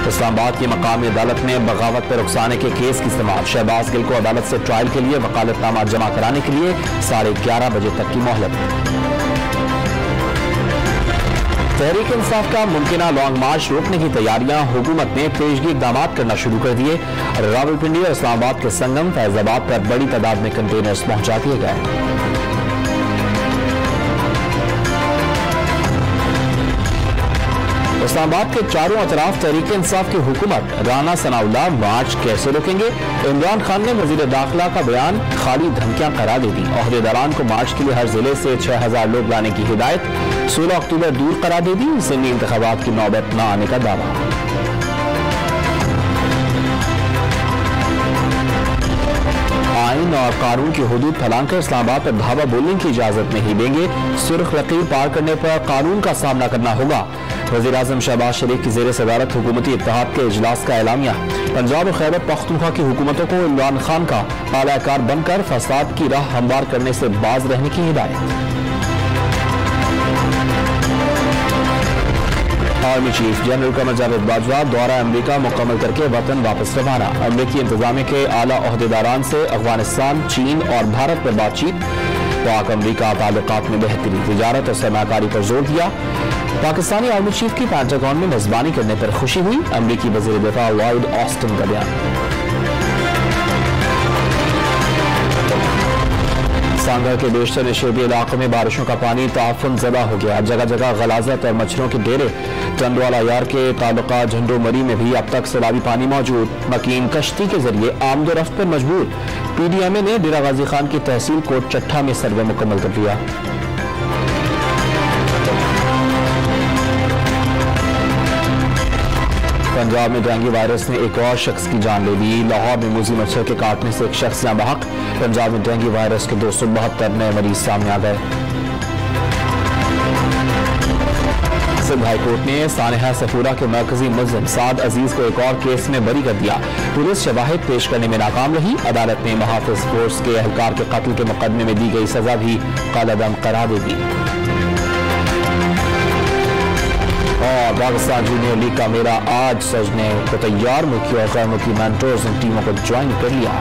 इस्लामाबाद की मकामी अदालत में बगावत पर रुखसाने के केस की समाअत। शहबाज गिल को अदालत से ट्रायल के लिए वकालतनामा जमा कराने के लिए 11:30 बजे तक की मोहलत। तहरीक इंसाफ का मुमकिना लॉन्ग मार्च रोकने की तैयारियां हुकूमत ने पेशगी इकदाम करना शुरू कर दिए। रावलपिंडी और इस्लामाबाद के संगम फैजाबाद पर बड़ी तादाद में कंटेनर्स पहुंचा दिए गए। इस्लामाबाद के चारों अतराफ तहरीक इंसाफ की हुकूमत राना सनाउल्लाह मार्च कैसे रोकेंगे? इमरान खान ने वजीर दाखिला का बयान खाली धमकियां करार दे दी। ओहदेदारान को मार्च के लिए हर जिले से 6000 लोग लाने की हिदायत। 16 अक्टूबर दूर करार दे दी। ज़िमनी इंतखाबात की नौबत न आने का दावा। आइन और कानून की हुदूद फैलाकर इस्लामाबाद पर धावा बोलने की इजाजत नहीं देंगे। सुर्ख लकीर पार करने पर कानून का सामना करना होगा। वज़ीर आज़म शहबाज शरीफ की ज़ेर सदारत हुकूमती इत्तेहाद के इजलास का एलामिया। पंजाब और खैबर पख्तूनख्वा की हुकूमतों को इमरान खान का आलाकार बनकर फसाद की राह हमवार करने से बाज रहने की हिदायत। Army chief general Qamar Javed Bajwa दौरा अमरीका मुकम्मल करके वतन वापस रवाना। अमरीकी इंतजामिया के आला ओहदेदारान से अफगानिस्तान, चीन और भारत पर बातचीत। पाक अमरीका ताल्लुकात में बेहतरी, तिजारत और सरमाकारी पर जोर दिया। पाकिस्तानी आर्मी चीफ की पेंटागन में मेजबानी करने पर खुशी हुई। अमरीकी वज़ीर दिफा लॉयड ऑस्टिन का बयान। सांगल के बेशतर नशेबी इलाकों में बारिशों का पानी ताफुन ज़दा हो गया। जगह जगह गलाजत और मच्छरों के डेरे। टंडवाला यार के ताल्लुका झंडो मरी में भी अब तक सैलाबी पानी मौजूद। मकीन कश्ती के जरिए आमदोरफ्त पर मजबूर। PDMA ने डेरा गाजी खान की तहसील कोट चट्ठा में सर्वे मुकम्मल कर दिया। पंजाब में डेंगू वायरस ने एक और शख्स की जान ले ली। लाहौर में मूजी मच्छर के काटने से एक शख्स जाँ बहक। पंजाब में डेंगू वायरस के 272 नए मरीज सामने आ गए। सिंध हाई कोर्ट ने सानेहा सफूरा के मरकजी मुल्जिम साद अजीज को एक और केस में बरी कर दिया। पुलिस शवाहिद पेश करने में नाकाम रही। अदालत ने मुहाफिज फोर्स के एहलकार के कत्ल के मुकदमे में दी गई सजा भी कालादम करार दे दी। और पाकिस्तान जूनियर लीग का मेला आज सजने को तैयार। मुखी और गैर मुखी मेंटर्स इन टीमों को ज्वाइन कर लिया।